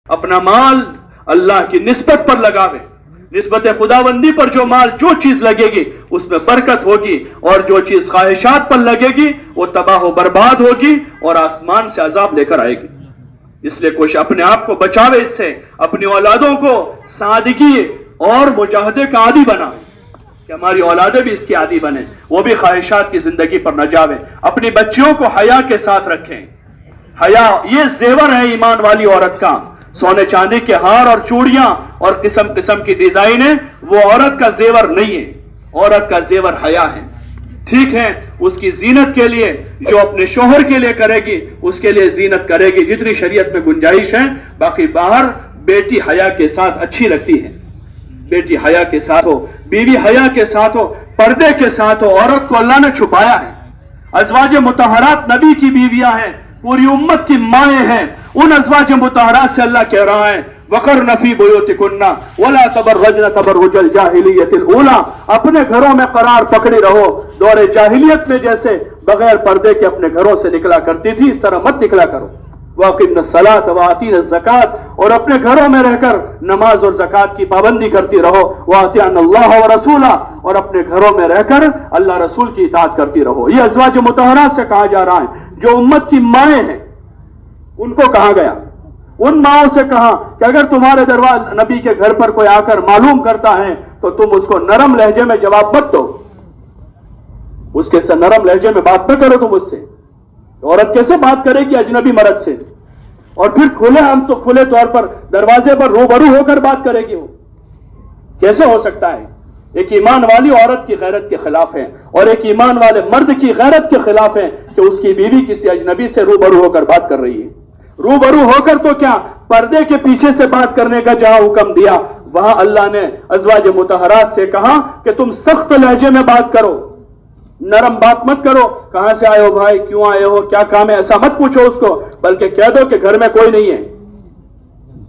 अपना माल अल्लाह की निस्बत पर लगावे। निस्बत खुदाबंदी पर जो माल जो चीज लगेगी उसमें बरकत होगी, और जो चीज ख्वाहिशात पर लगेगी वो तबाह व बर्बाद होगी और आसमान से अजाब लेकर आएगी। इसलिए कोशिश अपने आप को बचावे इससे, अपनी औलादों को सादगी और मुजाहदे का आदी बनावे कि हमारी औलादें भी इसकी आदी बने, वो भी ख्वाहिशात की जिंदगी पर न जावे। अपनी बच्चियों को हया के साथ रखें। हया ये जेवर है ईमान वाली औरत का। सोने चांदी के हार और चूड़ियां और किस्म किस्म की डिजाइनें वो औरत का जेवर नहीं है, औरत का जेवर हया है। ठीक है, उसकी जीनत के लिए जो अपने शोहर के लिए करेगी उसके लिए जीनत करेगी जितनी शरीयत में गुंजाइश है, बाकी बाहर बेटी हया के साथ अच्छी लगती है। बेटी हया के साथ हो, बीवी हया के साथ हो, पर्दे के साथ हो। औरत को अल्लाह ने छुपाया है। अज़वाज मुतहरात नबी की बीवियां हैं, पूरी उम्मत की माएं हैं। उन अज़वाज मुतहरात से अल्लाह कह रहा है वक़रन फी बुयूतिकुन्ना वला तबर्रजन तबर्रुजल जाहिलियतिल ऊला, अपने घरों में करार पकड़ी रहो। दौरे जाहिलियत में जैसे बगैर पर्दे के अपने घरों से निकला करती थी, इस तरह मत निकला करो। वाक़िम्न सलात व आतीन ज़कात, और अपने घरों में रहकर नमाज और ज़कात की पाबंदी करती रहो। वातिअन अल्लाह व रसूला, और अपने घरों में रहकर अल्लाह रसूल की इताअत करती रहो। यह अज़वाज मुतहरात से कहा जा रहा है। जो उम्मत की माएं हैं उनको कहा गया, उन माओं से कहा कि अगर तुम्हारे दरबार नबी के घर पर कोई आकर मालूम करता है तो तुम उसको नरम लहजे में जवाब मत दो, उसके से नरम लहजे में बात न करो तुम उससे। औरत कैसे बात करेगी अजनबी मर्द से, और फिर खुले हम तो खुले तौर पर दरवाजे पर रूबरू होकर बात करेगी वो, कैसे हो सकता है? एक ईमान वाली औरत की गैरत के खिलाफ है, और एक ईमान वाले मर्द की गैरत के खिलाफ है कि उसकी बीवी किसी अजनबी से रूबरू होकर बात कर रही है। रूबरू होकर तो क्या, पर्दे के पीछे से बात करने का जहां हुक्म दिया वहां अल्लाह ने अज़वाज मुतहरात से कहा कि तुम सख्त लहजे में बात करो, नरम बात मत करो। कहां से आए हो भाई, क्यों आए हो, क्या काम है, ऐसा मत पूछो उसको, बल्कि कह दो कि घर में कोई नहीं है।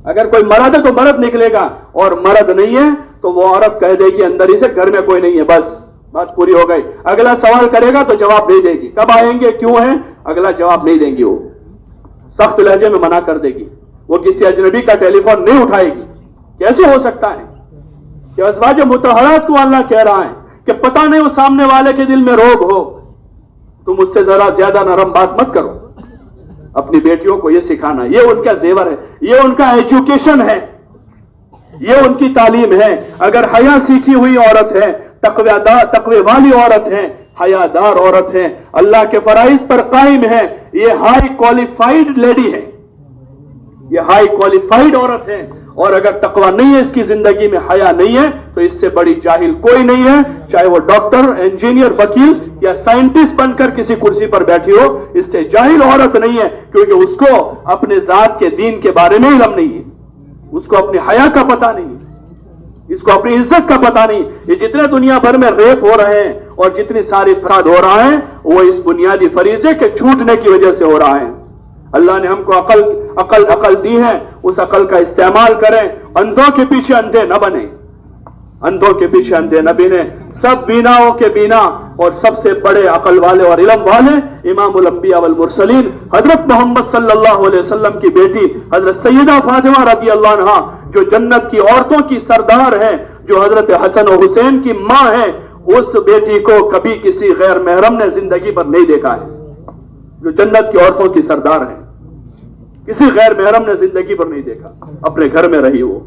अगर कोई मर्द है तो मर्द निकलेगा, और मर्द नहीं है तो वो औरत कह देगी अंदर ही से घर में कोई नहीं है, बस बात पूरी हो गई। अगला सवाल करेगा तो जवाब नहीं देगी, कब आएंगे, क्यों है, अगला जवाब नहीं देंगी, वो सख्त लहजे में मना कर देगी। वो किसी अजनबी का टेलीफोन नहीं उठाएगी। कैसे हो सकता है कि अज़वाज मुतहरात को अल्लाह कह रहा है कि पता नहीं वो सामने वाले के दिल में रोग हो, तुम उससे जरा ज्यादा नरम बात मत करो। अपनी बेटियों को यह सिखाना, ये उनका जेवर है, ये उनका एजुकेशन है, ये उनकी तालीम है। अगर हया सीखी हुई औरत है, तकवे वाली औरत है, हयादार औरत है, अल्लाह के फराइज पर कायम है, ये हाई क्वालिफाइड लेडी है, ये हाई क्वालिफाइड औरत है। और अगर तकवा नहीं है इसकी जिंदगी में, हया नहीं है, तो इससे बड़ी जाहिल कोई नहीं है, चाहे वो डॉक्टर, इंजीनियर, वकील या साइंटिस्ट बनकर किसी कुर्सी पर बैठी हो, इससे जाहिल औरत नहीं है, क्योंकि उसको अपने जात के दीन के बारे में इल्म नहीं है, उसको अपनी हया का पता नहीं है, इसको अपनी इज्जत का पता नहीं। ये जितने दुनिया भर में रेप हो रहे हैं और जितनी सारी फसाद हो रहा है, वो इस बुनियादी फरीजे के छूटने की वजह से हो रहा है। अल्लाह ने हमको अकल दी है, उस अकल का इस्तेमाल करें। अंधों के पीछे अंधे न बने, अंधों के पीछे अंधे न बने। सब बीनाओं के बीना और सबसे बड़े अकल वाले और इल्म वाले इमामुल अंबिया वल मुरसलीन हजरत मोहम्मद सल्लल्लाहु अलैहि वसल्लम की बेटी हजरत सैयदा फातिमा रज़ी अल्लाह अन्हा, जो जन्नत की औरतों की सरदार है, जो हजरत हसन और हुसैन की मां है, उस बेटी को कभी किसी गैर महरम ने जिंदगी पर नहीं देखा है। जो जन्नत की औरतों की सरदार है, किसी गैर महरम ने जिंदगी पर नहीं देखा, अपने घर में रही। वो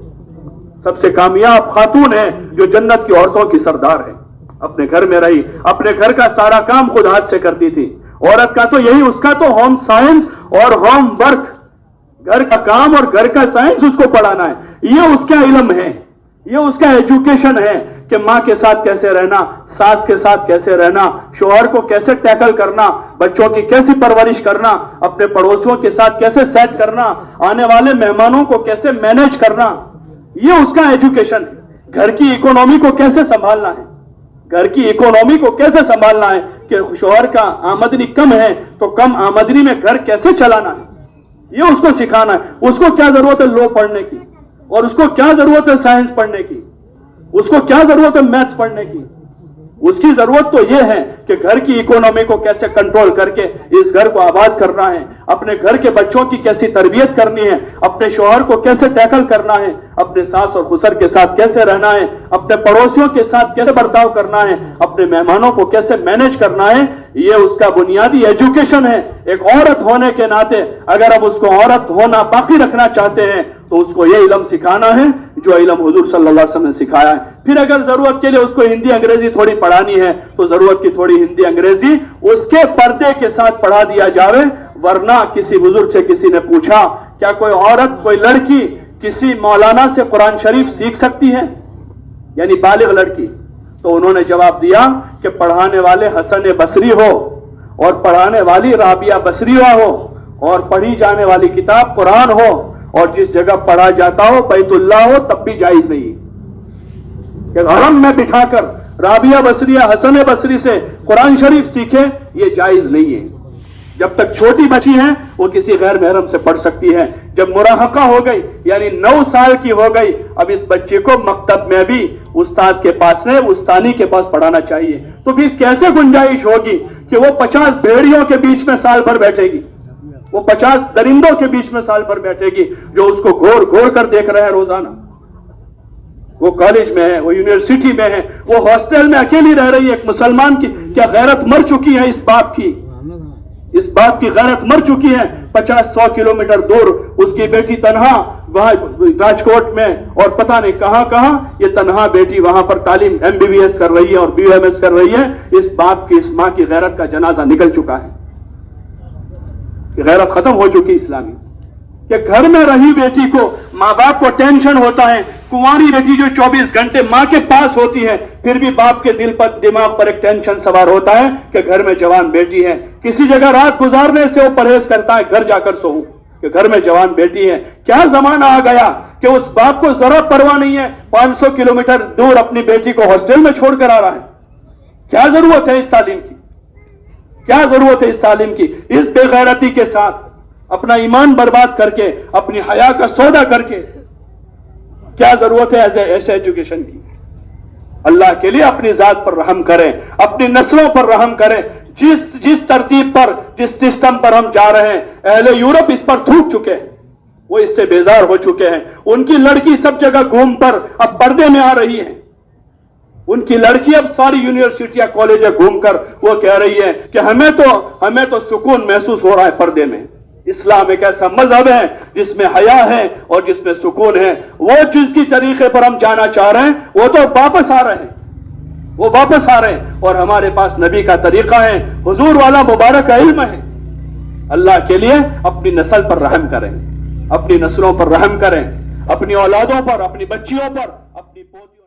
सबसे कामयाब खातून है जो जन्नत की औरतों की सरदार है, अपने घर में रही, अपने घर का सारा काम खुद हाथ से करती थी। औरत का तो यही, उसका तो होम साइंस और होम वर्क, घर का काम और घर का साइंस उसको पढ़ाना है। ये उसका इल्म है, ये उसका एजुकेशन है कि माँ के साथ कैसे रहना, सास के साथ कैसे रहना, शोहर को कैसे टैकल करना, बच्चों की कैसी परवरिश करना, अपने पड़ोसियों के साथ कैसे सेट करना, आने वाले मेहमानों को कैसे मैनेज करना, ये उसका एजुकेशन है। घर की इकोनॉमी को कैसे संभालना है, घर की इकोनॉमी को कैसे संभालना है कि शोहर का आमदनी कम है तो कम आमदनी में घर कैसे चलाना है, ये उसको सिखाना है। उसको क्या जरूरत है लॉ पढ़ने की, और उसको क्या जरूरत है साइंस पढ़ने की, उसको क्या जरूरत है मैथ्स पढ़ने की। उसकी जरूरत तो यह है कि घर की इकोनॉमी को कैसे कंट्रोल करके इस घर को आबाद करना है, اپنے گھر کے بچوں کی کیسی تربیت کرنی ہے، اپنے شوہر کو کیسے ٹیکل کرنا ہے، اپنے ساس اور خسر کے ساتھ کیسے رہنا ہے، اپنے پڑوسیوں کے ساتھ کیسے برتاؤ کرنا ہے، اپنے مہمانوں کو کیسے مینج کرنا ہے، یہ اس کا بنیادی ایجوکیشن ہے۔ ایک عورت ہونے کے ناطے اگر اب اس کو عورت ہونا باقی رکھنا چاہتے ہیں تو اس کو یہ علم سکھانا ہے جو علم حضور صلی اللہ علیہ وسلم نے سکھایا ہے۔ پھر اگر ضرورت کے لیے اس کو ہندی انگریزی تھوڑی پڑھانی ہے تو ضرورت کی تھوڑی ہندی انگریزی اس کے پردے کے ساتھ پڑھا دیا جاوے، ورنہ کسی بزرگ سے کسی نے پوچھا کیا کوئی عورت کوئی لڑکی کسی مولانا سے قرآن شریف سیکھ سکتی ہے، یعنی بالغ لڑکی؟ تو انہوں نے جواب دیا کہ پڑھانے والے حسن بصری ہو اور پڑھانے والی رابعہ بصریہ ہو اور پڑھی جانے والی کتاب قرآن ہو اور جس جگہ پڑھا جاتا ہو بیت اللہ ہو تب بھی جائز نہیں کہ حرم میں بٹھا کر رابعہ بصریہ حسن بصری سے قرآن شریف سیکھے، یہ جائز نہیں ہے۔ جب تک چھوٹی بچی ہیں وہ کسی غیر محرم سے پڑھ سکتی ہے، جب مراہقہ ہو گئی یعنی 9 سال کی ہو گئی اب اس بچے کو مکتب میں بھی استاد کے پاس سے استانی کے پاس پڑھانا چاہیے۔ تو پھر کیسے گنجائش ہوگی کہ وہ 50 بھیڑیوں کے بیچ میں سال بھر بیٹھے گی، وہ 50 درندوں کے بیچ میں سال بھر بیٹھے گی جو اس کو گھور گھور کر دیکھ رہے ہیں روزانہ؟ وہ کالج میں ہے، وہ یونیورسٹی میں ہے، وہ ہاسٹل میں اکیلی رہ رہی ہے ایک مسلمان کی کیا غیرت مر چکی ہے؟ اس باپ کی غیرت مر چکی ہے۔ 50-100 کلومیٹر دور اس کی بیٹی تنہا وہاں راجکوٹ میں اور پتہ نہیں کہاں کہاں یہ تنہا بیٹی وہاں پر تعلیم MBBS کر رہی ہے اور BMS کر رہی ہے۔ اس باپ کی اس ماں کی غیرت کا جنازہ نکل چکا ہے، غیرت ختم ہو چکی اسلامی کہ گھر میں رہی بیٹی کو ماں باپ کو ٹینشن ہوتا ہے، کنواری بیٹی جو 24 گھنٹے ماں کے پاس ہوتی ہے پھر بھی باپ کے دل پر دماغ پر ایک ٹینشن سوار ہوتا ہے کہ گھر میں جوان بیٹی ہے، کسی جگہ رات گزارنے سے وہ پرہیز کرتا ہے گھر جا کر سوؤں کہ گھر میں جوان بیٹی ہے۔ کیا زمانہ آ گیا کہ اس باپ کو ذرا پرواہ نہیں ہے، 500 کلومیٹر دور اپنی بیٹی کو ہاسٹل میں چھوڑ کر آ رہا ہے۔ کیا ضرورت ہے اس تعلیم کی؟ کیا ضرورت ہے اس تعلیم کی؟ اس بے غیرتی کے ساتھ اپنا ایمان برباد کر کے اپنی حیا کا سودا کر کے کیا ضرورت ہے ایسے ایجوکیشن کی؟ اللہ کے لیے اپنی ذات پر رحم کریں، اپنی نسلوں پر رحم کریں۔ جس ترتیب پر جس سسٹم پر ہم جا رہے ہیں اہل یورپ اس پر تھوک چکے ہیں، وہ اس سے بیزار ہو چکے ہیں۔ ان کی لڑکی سب جگہ گھوم کر اب پردے میں آ رہی ہے، ان کی لڑکی اب ساری یونیورسٹیاں کالج گھوم کر وہ کہہ رہی ہے کہ ہمیں تو سکون محسوس ہو رہا ہے پردے میں۔ اسلام ایک ایسا مذہب ہے جس میں حیا ہے اور جس میں سکون ہے۔ وہ جس کی طریقے پر ہم جانا چاہ رہے ہیں وہ تو واپس آ رہے ہیں اور ہمارے پاس نبی کا طریقہ ہے، حضور والا مبارک علم ہے۔ اللہ کے لیے اپنی نسل پر رحم کریں، اپنی نسلوں پر رحم کریں، اپنی اولادوں پر، اپنی بچیوں پر، اپنی پوتیوں